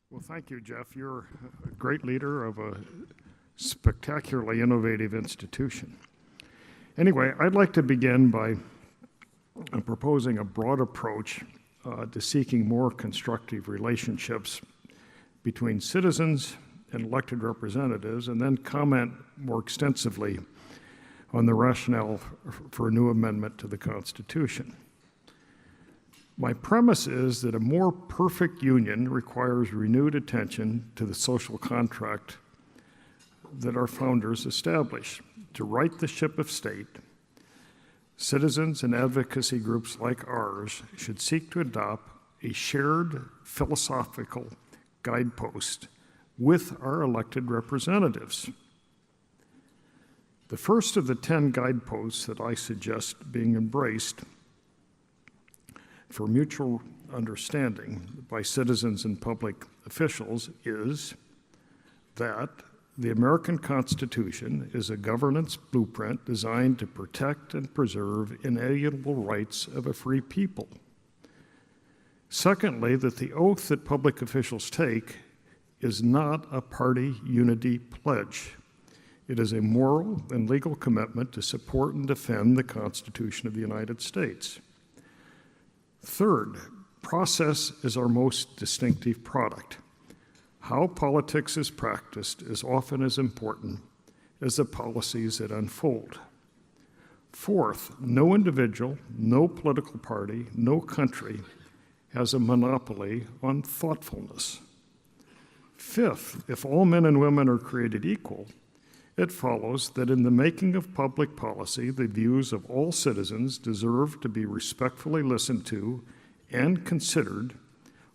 Well, thank you, Jeff. You're a great leader of a spectacularly innovative institution. Anyway, I'd like to begin by proposing a broad approach to seeking more constructive relationships between citizens and elected representatives, and then comment more extensively on the rationale for a new amendment to the Constitution. My premise is that a more perfect union requires renewed attention to the social contract that our founders established. To right the ship of state, citizens and advocacy groups like ours should seek to adopt a shared philosophical guidepost with our elected representatives. The first of the 10 guideposts that I suggest being embraced for mutual understanding by citizens and public officials is that the American Constitution is a governance blueprint designed to protect and preserve inalienable rights of a free people. Secondly, that the oath that public officials take is not a party unity pledge. It is a moral and legal commitment to support and defend the Constitution of the United States. Third, process is our most distinctive product. How politics is practiced is often as important as the policies that unfold. Fourth, no individual, no political party, no country has a monopoly on thoughtfulness. Fifth, if all men and women are created equal, it follows that in the making of public policy, the views of all citizens deserve to be respectfully listened to and considered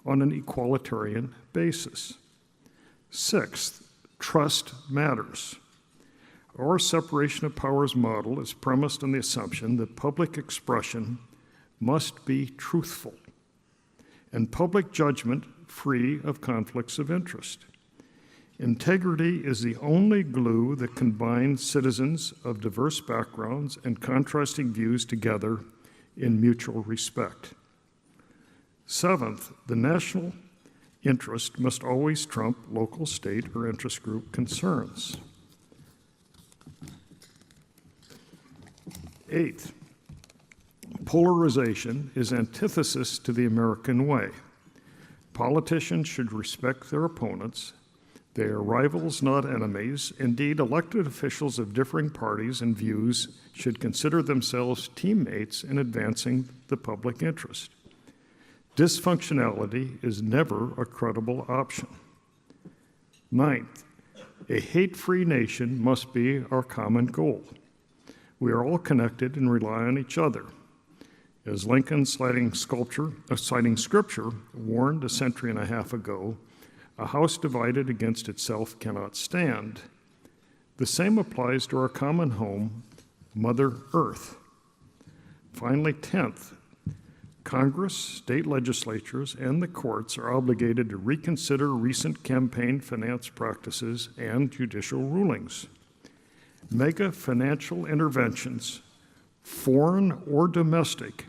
on an equalitarian basis. Sixth, trust matters. Our separation of powers model is premised on the assumption that public expression must be truthful and public judgment free of conflicts of interest. Integrity is the only glue that combines citizens of diverse backgrounds and contrasting views together in mutual respect. Seventh, the national interest must always trump local, state, or interest group concerns. Eighth, polarization is antithesis to the American way. Politicians should respect their opponents. They are rivals, not enemies. Indeed, elected officials of differing parties and views should consider themselves teammates in advancing the public interest. Dysfunctionality is never a credible option. Ninth, a hate-free nation must be our common goal. We are all connected and rely on each other. As Lincoln, citing scripture, warned a century and a half ago, a house divided against itself cannot stand. The same applies to our common home, Mother Earth. Finally, 10th, Congress, state legislatures, and the courts are obligated to reconsider recent campaign finance practices and judicial rulings. Mega financial interventions, foreign or domestic,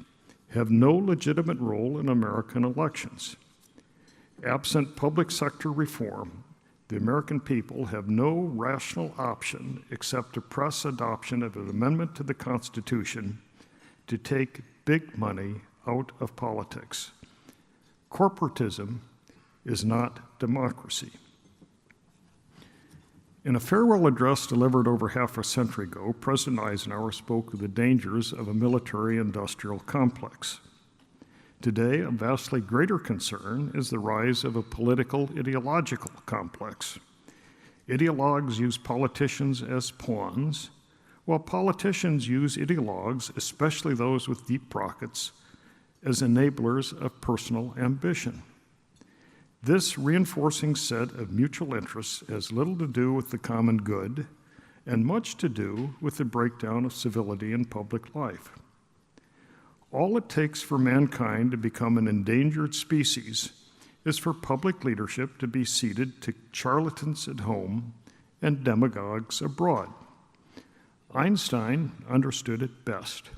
have no legitimate role in American elections. Absent public sector reform, the American people have no rational option except to press adoption of an amendment to the Constitution to take big money out of politics. Corporatism is not democracy. In a farewell address delivered over half a century ago, President Eisenhower spoke of the dangers of a military-industrial complex. Today, a vastly greater concern is the rise of a political ideological complex. Ideologues use politicians as pawns, while politicians use ideologues, especially those with deep pockets, as enablers of personal ambition. This reinforcing set of mutual interests has little to do with the common good and much to do with the breakdown of civility in public life. All it takes for mankind to become an endangered species is for public leadership to be ceded to charlatans at home and demagogues abroad. Einstein understood it best.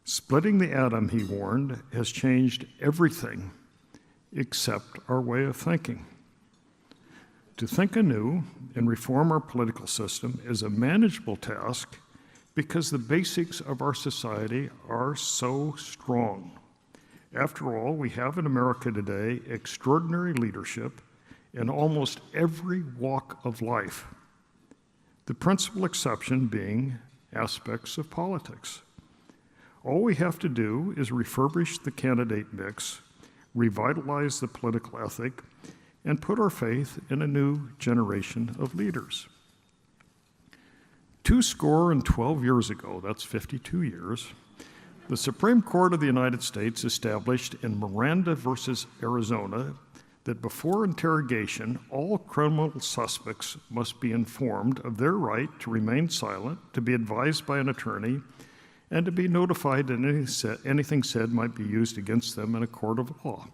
Splitting the atom, he warned, has changed everything except our way of thinking. To think anew and reform our political system is a manageable task because the basics of our society are so strong. After all, we have in America today extraordinary leadership in almost every walk of life, the principal exception being aspects of politics. All we have to do is refurbish the candidate mix, revitalize the political ethic, and put our faith in a new generation of leaders. 12 years ago, that's 52 years, the Supreme Court of the United States established in Miranda versus Arizona that before interrogation, all criminal suspects must be informed of their right to remain silent, to be advised by an attorney, and to be notified that anything said might be used against them in a court of law.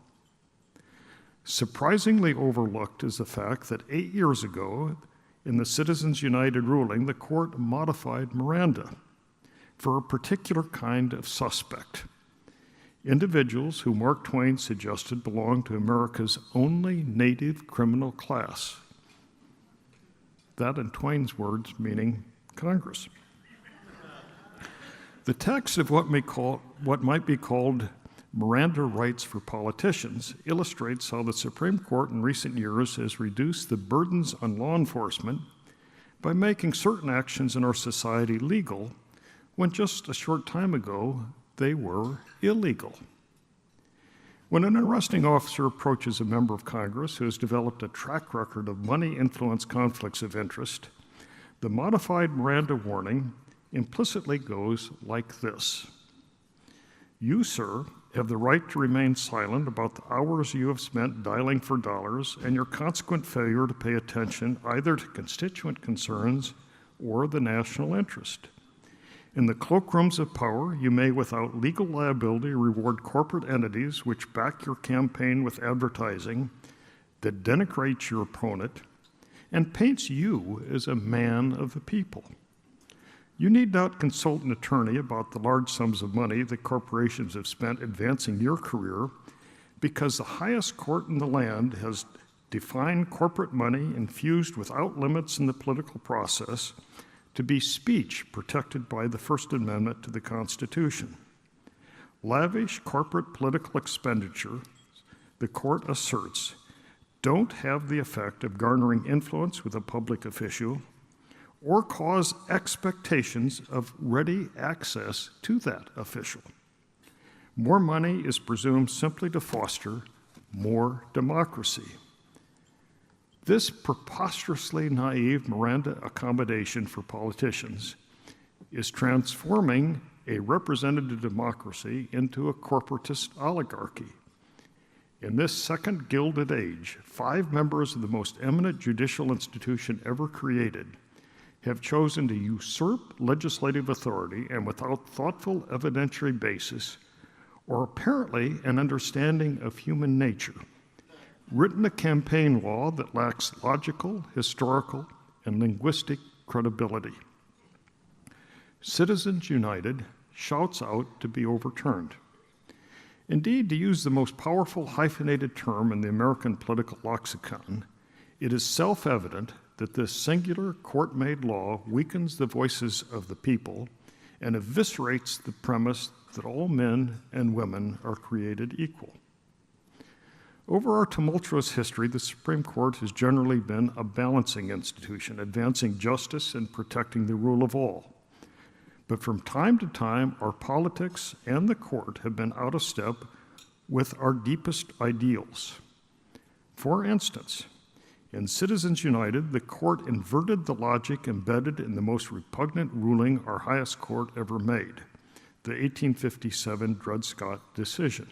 Surprisingly overlooked is the fact that 8 years ago, in the Citizens United ruling, the court modified Miranda for a particular kind of suspect. Individuals who Mark Twain suggested belong to America's only native criminal class. That, in Twain's words, meaning Congress. The text of what might be called Miranda rights for politicians illustrates how the Supreme Court in recent years has reduced the burdens on law enforcement by making certain actions in our society legal when just a short time ago they were illegal. When an arresting officer approaches a member of Congress who has developed a track record of money-influenced conflicts of interest, the modified Miranda warning implicitly goes like this. You, sir, have the right to remain silent about the hours you have spent dialing for dollars and your consequent failure to pay attention either to constituent concerns or the national interest. In the cloakrooms of power, you may, without legal liability, reward corporate entities which back your campaign with advertising that denigrates your opponent and paints you as a man of the people. You need not consult an attorney about the large sums of money that corporations have spent advancing your career because the highest court in the land has defined corporate money infused without limits in the political process to be speech protected by the First Amendment to the Constitution. Lavish corporate political expenditure, the court asserts, don't have the effect of garnering influence with a public official or cause expectations of ready access to that official. More money is presumed simply to foster more democracy. This preposterously naive Miranda accommodation for politicians is transforming a representative democracy into a corporatist oligarchy. In this second Gilded Age, 5 members of the most eminent judicial institution ever created have chosen to usurp legislative authority and without thoughtful evidentiary basis or apparently an understanding of human nature, written a campaign law that lacks logical, historical, and linguistic credibility. Citizens United shouts out to be overturned. Indeed, to use the most powerful hyphenated term in the American political lexicon, it is self-evident that this singular court-made law weakens the voices of the people and eviscerates the premise that all men and women are created equal. Over our tumultuous history, the Supreme Court has generally been a balancing institution, advancing justice and protecting the rule of all. But from time to time, our politics and the court have been out of step with our deepest ideals. For instance, in Citizens United, the court inverted the logic embedded in the most repugnant ruling our highest court ever made, the 1857 Dred Scott decision.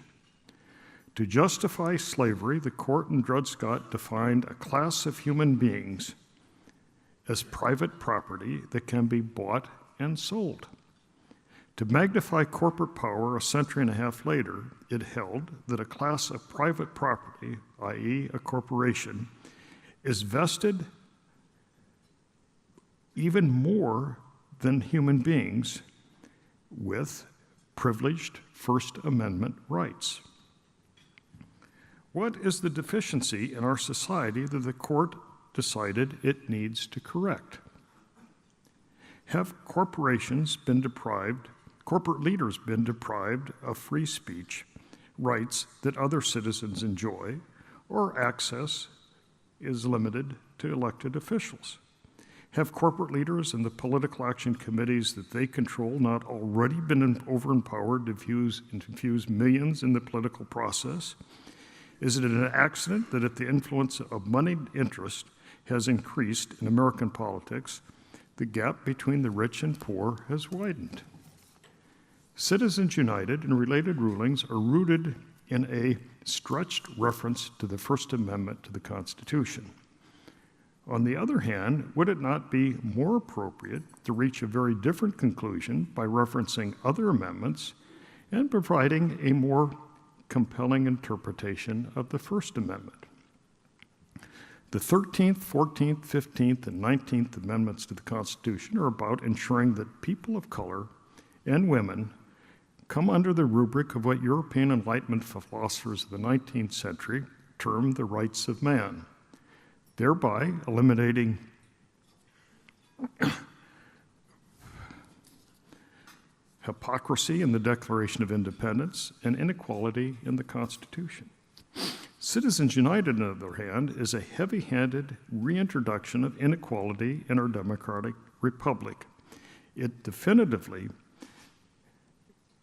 To justify slavery, the court in Dred Scott defined a class of human beings as private property that can be bought and sold. To magnify corporate power a century and a half later, it held that a class of private property, i.e. a corporation, is vested even more than human beings with privileged First Amendment rights. What is the deficiency in our society that the court decided it needs to correct? Have corporate leaders been deprived of free speech rights that other citizens enjoy, or access is limited to elected officials? Have corporate leaders and the political action committees that they control not already been over-empowered to infuse millions in the political process? Is it an accident that if the influence of moneyed interest has increased in American politics, the gap between the rich and poor has widened? Citizens United and related rulings are rooted in a stretched reference to the First Amendment to the Constitution. On the other hand, would it not be more appropriate to reach a very different conclusion by referencing other amendments and providing a more compelling interpretation of the First Amendment? The 13th, 14th, 15th, and 19th Amendments to the Constitution are about ensuring that people of color and women come under the rubric of what European Enlightenment philosophers of the 19th century termed the rights of man, thereby eliminating hypocrisy in the Declaration of Independence and inequality in the Constitution. Citizens United, on the other hand, is a heavy-handed reintroduction of inequality in our democratic republic. It definitively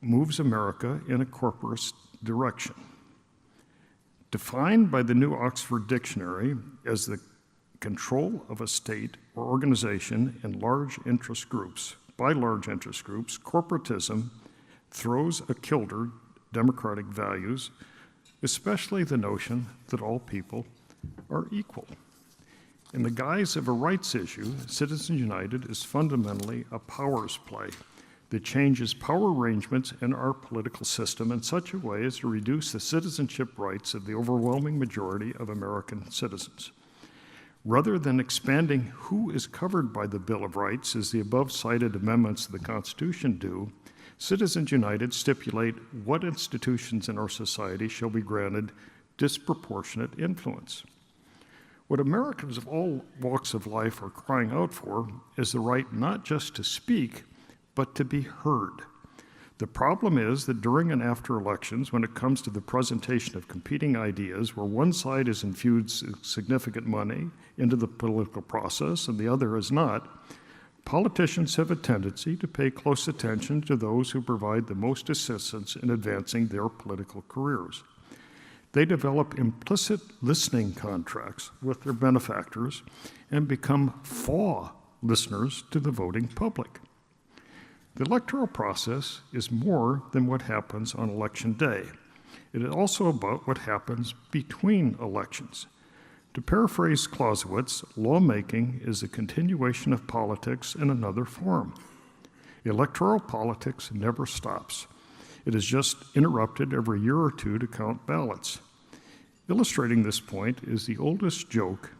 moves America in a corporatist direction. Defined by the New Oxford Dictionary as the control of a state or organization in large interest groups, by large interest groups, corporatism throws a kilter democratic values, especially the notion that all people are equal. In the guise of a rights issue, Citizens United is fundamentally a powers play that changes power arrangements in our political system in such a way as to reduce the citizenship rights of the overwhelming majority of American citizens. Rather than expanding who is covered by the Bill of Rights, as the above-cited amendments to the Constitution do, Citizens United stipulate what institutions in our society shall be granted disproportionate influence. What Americans of all walks of life are crying out for is the right not just to speak, but to be heard. The problem is that during and after elections, when it comes to the presentation of competing ideas, where one side has infused significant money into the political process and the other has not, politicians have a tendency to pay close attention to those who provide the most assistance in advancing their political careers. They develop implicit listening contracts with their benefactors and become faux listeners to the voting public. The electoral process is more than what happens on election day. It is also about what happens between elections. To paraphrase Clausewitz, lawmaking is a continuation of politics in another form. Electoral politics never stops. It is just interrupted every year or two to count ballots. Illustrating this point is the oldest joke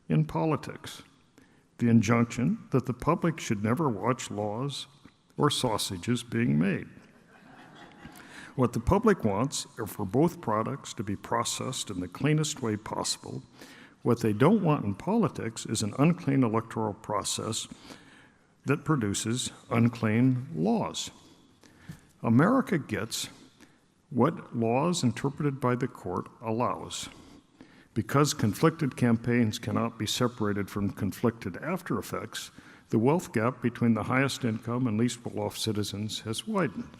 in politics, the injunction that the public should never watch laws or sausages being made. What the public wants are for both products to be processed in the cleanest way possible. What they don't want in politics is an unclean electoral process that produces unclean laws. America gets what laws interpreted by the court allows. Because conflicted campaigns cannot be separated from conflicted after effects, the wealth gap between the highest income and least well-off citizens has widened.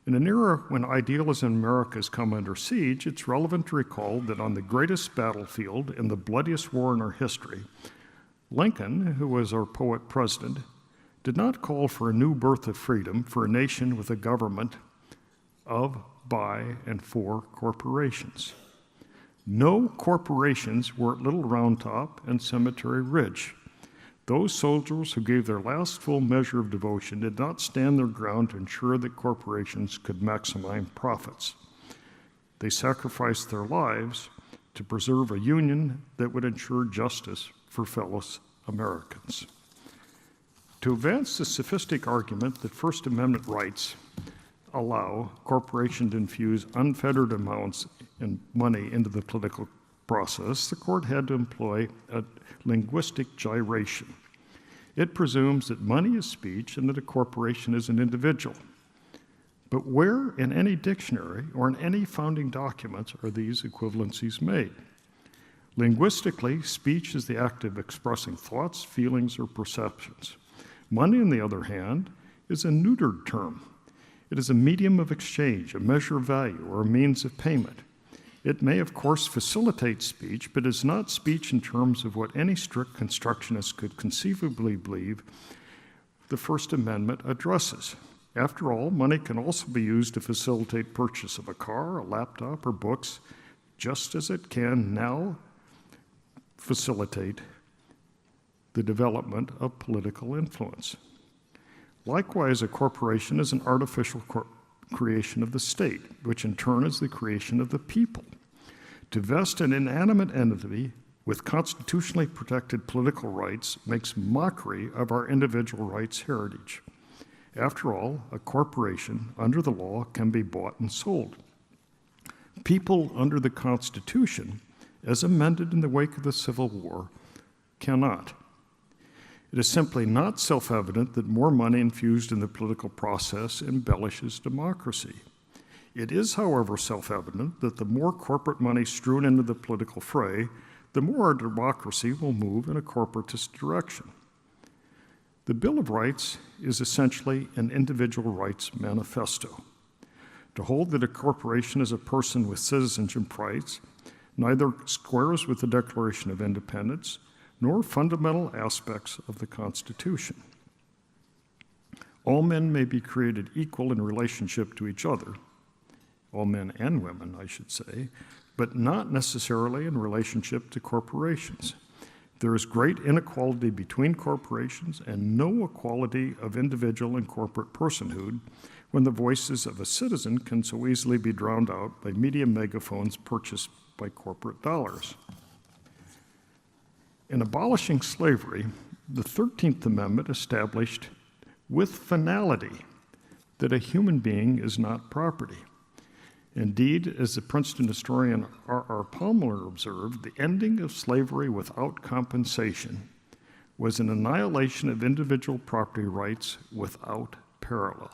In an era when idealism in America has come under siege, it's relevant to recall that on the greatest battlefield in the bloodiest war in our history, Lincoln, who was our poet president, did not call for a new birth of freedom for a nation with a government of, by, and for corporations. No corporations were at Little Round Top and Cemetery Ridge. Those soldiers who gave their last full measure of devotion did not stand their ground to ensure that corporations could maximize profits. They sacrificed their lives to preserve a union that would ensure justice for fellow Americans. To advance the sophistic argument that First Amendment rights allow corporations to infuse unfettered amounts of money into the political process, the court had to employ a linguistic gyration. It presumes that money is speech and that a corporation is an individual. But where in any dictionary or in any founding documents are these equivalencies made? Linguistically, speech is the act of expressing thoughts, feelings, or perceptions. Money, on the other hand, is a neutered term. It is a medium of exchange, a measure of value, or a means of payment. It may, of course, facilitate speech, but is not speech in terms of what any strict constructionist could conceivably believe the First Amendment addresses. After all, money can also be used to facilitate purchase of a car, a laptop, or books, just as it can now facilitate the development of political influence. Likewise, a corporation is an artificial creation of the state, which in turn is the creation of the people. To vest an inanimate entity with constitutionally protected political rights makes mockery of our individual rights heritage. After all, a corporation under the law can be bought and sold. People under the Constitution, as amended in the wake of the Civil War, cannot. It is simply not self-evident that more money infused in the political process embellishes democracy. It is, however, self-evident that the more corporate money strewn into the political fray, the more our democracy will move in a corporatist direction. The Bill of Rights is essentially an individual rights manifesto. To hold that a corporation is a person with citizenship rights neither squares with the Declaration of Independence nor fundamental aspects of the Constitution. All men may be created equal in relationship to each other, all men and women, I should say, but not necessarily in relationship to corporations. There is great inequality between corporations and no equality of individual and corporate personhood when the voices of a citizen can so easily be drowned out by media megaphones purchased by corporate dollars. In abolishing slavery, the 13th Amendment established with finality that a human being is not property. Indeed, as the Princeton historian R.R. Palmer observed, the ending of slavery without compensation was an annihilation of individual property rights without parallel.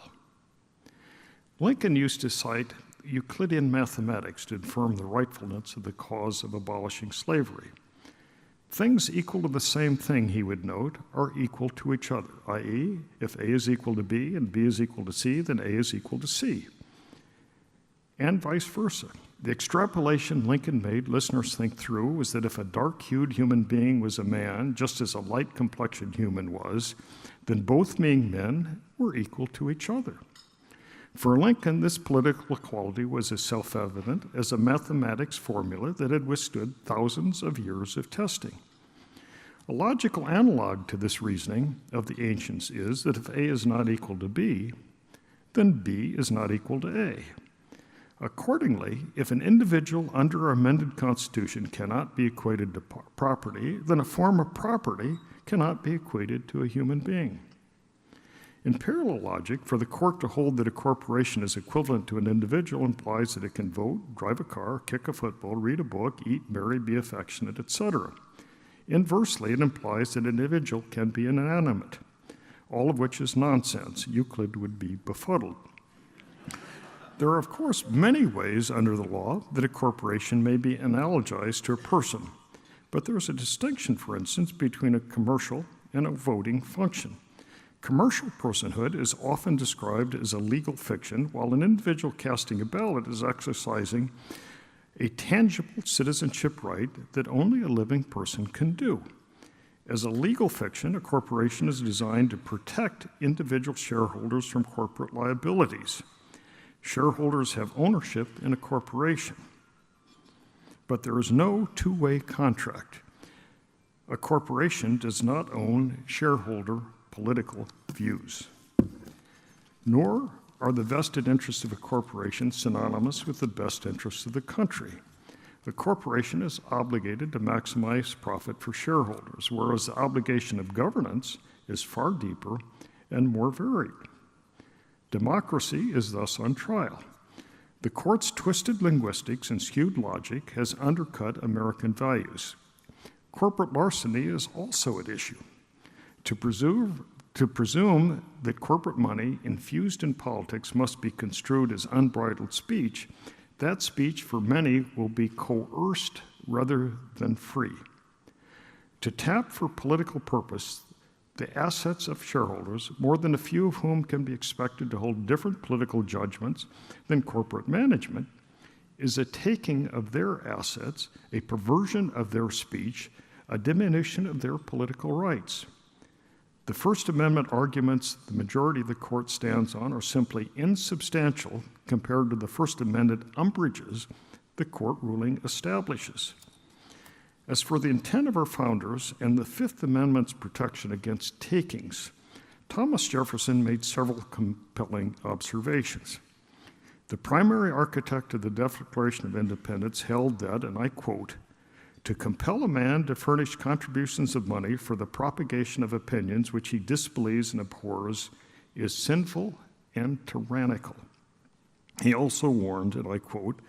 Lincoln used to cite Euclidean mathematics to affirm the rightfulness of the cause of abolishing slavery. Things equal to the same thing, he would note, are equal to each other, i.e., if A is equal to B and B is equal to C, then A is equal to C, and vice versa. The extrapolation Lincoln made listeners think through was that if a dark-hued human being was a man, just as a light-complexioned human was, then both being men were equal to each other. For Lincoln, this political equality was as self-evident as a mathematics formula that had withstood thousands of years of testing. A logical analog to this reasoning of the ancients is that if A is not equal to B, then B is not equal to A. Accordingly, if an individual under an amended Constitution cannot be equated to property, then a form of property cannot be equated to a human being. In parallel logic, for the court to hold that a corporation is equivalent to an individual implies that it can vote, drive a car, kick a football, read a book, eat, marry, be affectionate, etc. Inversely, it implies that an individual can be inanimate, all of which is nonsense. Euclid would be befuddled. There are, of course, many ways under the law that a corporation may be analogized to a person, but there is a distinction, for instance, between a commercial and a voting function. Commercial personhood is often described as a legal fiction, while an individual casting a ballot is exercising a tangible citizenship right that only a living person can do. As a legal fiction, a corporation is designed to protect individual shareholders from corporate liabilities. Shareholders have ownership in a corporation, but there is no two-way contract. A corporation does not own shareholder political views, nor are the vested interests of a corporation synonymous with the best interests of the country. The corporation is obligated to maximize profit for shareholders, whereas the obligation of governance is far deeper and more varied. Democracy is thus on trial. The court's twisted linguistics and skewed logic has undercut American values. Corporate larceny is also at issue. To presume that corporate money infused in politics must be construed as unbridled speech, that speech for many will be coerced rather than free. To tap for political purpose the assets of shareholders, more than a few of whom can be expected to hold different political judgments than corporate management, is a taking of their assets, a perversion of their speech, a diminution of their political rights. The First Amendment arguments the majority of the court stands on are simply insubstantial compared to the First Amendment umbrages the court ruling establishes. As for the intent of our founders and the Fifth Amendment's protection against takings, Thomas Jefferson made several compelling observations. The primary architect of the Declaration of Independence held that, and I quote, "To compel a man to furnish contributions of money for the propagation of opinions which he disbelieves and abhors is sinful and tyrannical." He also warned, and I quote,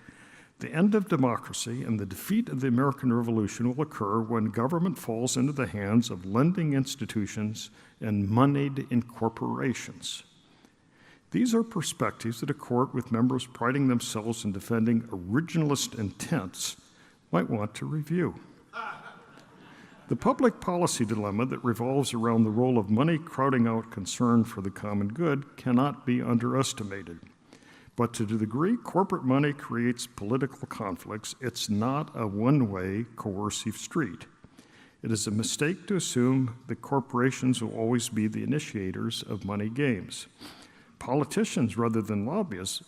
"The end of democracy and the defeat of the American Revolution will occur when government falls into the hands of lending institutions and moneyed incorporations." These are perspectives that a court with members priding themselves in defending originalist intents might want to review. The public policy dilemma that revolves around the role of money crowding out concern for the common good cannot be underestimated. But to the degree corporate money creates political conflicts, it's not a one-way coercive street. It is a mistake to assume that corporations will always be the initiators of money games. Politicians, rather than lobbyists,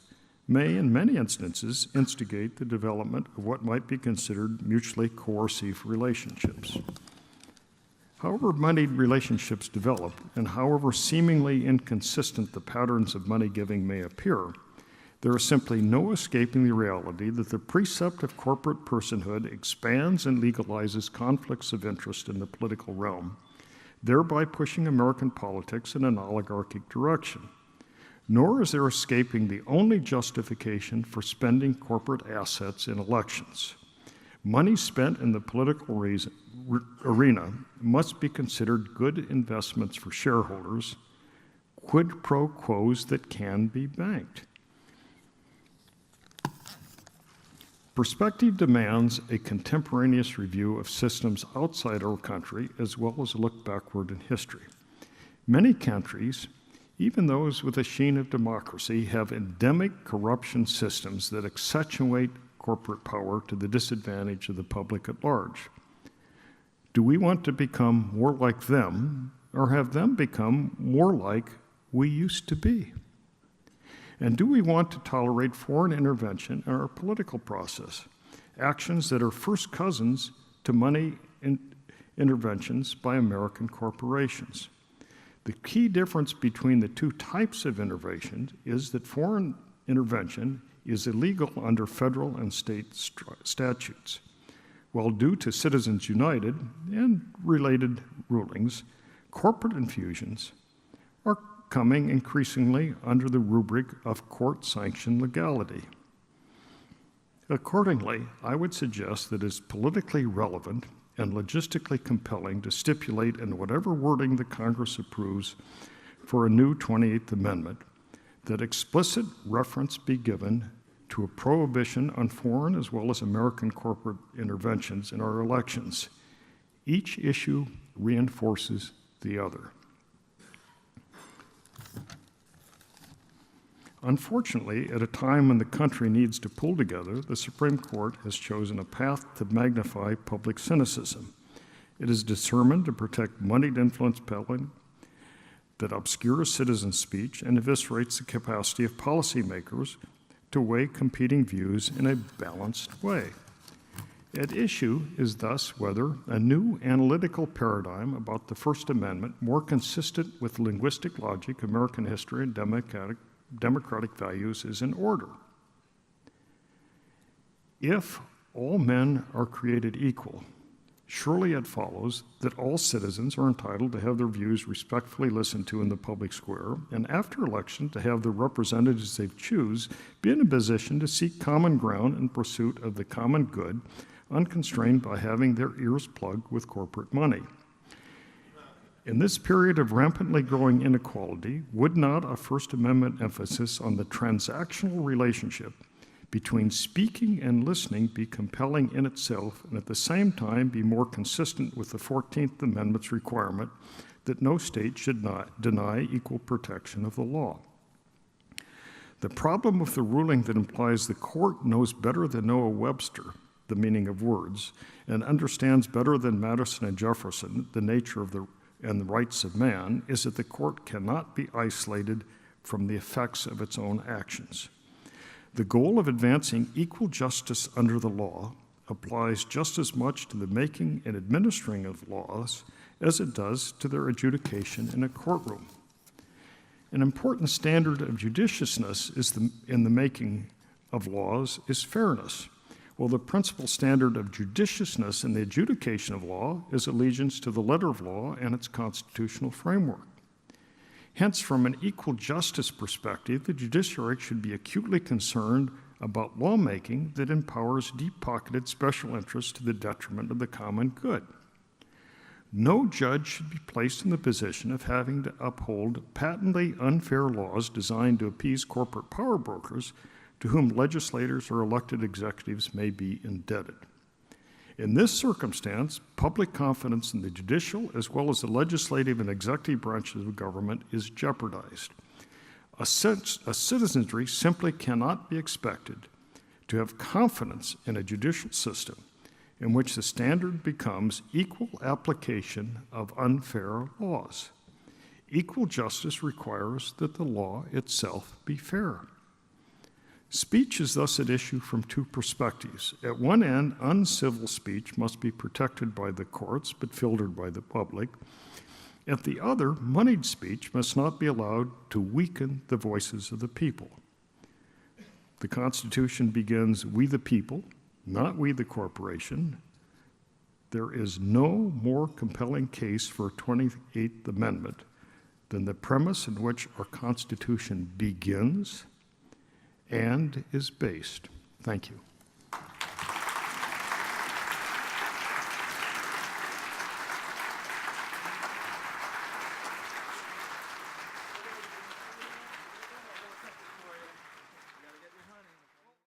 may, in many instances, instigate the development of what might be considered mutually coercive relationships. However moneyed relationships develop, and however seemingly inconsistent the patterns of money giving may appear, there is simply no escaping the reality that the precept of corporate personhood expands and legalizes conflicts of interest in the political realm, thereby pushing American politics in an oligarchic direction. Nor is there escaping the only justification for spending corporate assets in elections. Money spent in the political arena must be considered good investments for shareholders, quid pro quos that can be banked. Perspective demands a contemporaneous review of systems outside our country as well as a look backward in history. Many countries, even those with a sheen of democracy, have endemic corruption systems that accentuate corporate power to the disadvantage of the public at large. Do we want to become more like them, or have them become more like we used to be? And do we want to tolerate foreign intervention in our political process, actions that are first cousins to money interventions by American corporations? The key difference between the two types of intervention is that foreign intervention is illegal under federal and state statutes, while due to Citizens United and related rulings, corporate infusions are coming increasingly under the rubric of court-sanctioned legality. Accordingly, I would suggest that it's politically relevant and logistically compelling to stipulate in whatever wording the Congress approves for a new 28th Amendment that explicit reference be given to a prohibition on foreign as well as American corporate interventions in our elections. Each issue reinforces the other. Unfortunately, at a time when the country needs to pull together, the Supreme Court has chosen a path to magnify public cynicism. It is determined to protect moneyed influence peddling that obscures citizen speech and eviscerates the capacity of policymakers to weigh competing views in a balanced way. At issue is thus whether a new analytical paradigm about the First Amendment, more consistent with linguistic logic, American history, and democratic values, is in order. If all men are created equal, surely it follows that all citizens are entitled to have their views respectfully listened to in the public square, and after election to have the representatives they choose be in a position to seek common ground in pursuit of the common good, unconstrained by having their ears plugged with corporate money. In this period of rampantly growing inequality, would not a First Amendment emphasis on the transactional relationship between speaking and listening be compelling in itself, and at the same time be more consistent with the 14th Amendment's requirement that no state should not deny equal protection of the law? The problem with the ruling that implies the court knows better than Noah Webster the meaning of words and understands better than Madison and Jefferson the nature of and the rights of man is that the court cannot be isolated from the effects of its own actions. The goal of advancing equal justice under the law applies just as much to the making and administering of laws as it does to their adjudication in a courtroom. An important standard of judiciousness in the making of laws is fairness, while the principal standard of judiciousness in the adjudication of law is allegiance to the letter of law and its constitutional framework. Hence, from an equal justice perspective, the judiciary should be acutely concerned about lawmaking that empowers deep-pocketed special interests to the detriment of the common good. No judge should be placed in the position of having to uphold patently unfair laws designed to appease corporate power brokers to whom legislators or elected executives may be indebted. In this circumstance, public confidence in the judicial as well as the legislative and executive branches of government is jeopardized. A citizenry simply cannot be expected to have confidence in a judicial system in which the standard becomes equal application of unfair laws. Equal justice requires that the law itself be fair. Speech is thus at issue from two perspectives. At one end, uncivil speech must be protected by the courts but filtered by the public. At the other, moneyed speech must not be allowed to weaken the voices of the people. The Constitution begins, "We the people," not "we the corporation." There is no more compelling case for a 28th Amendment than the premise in which our Constitution begins and is based. Thank you.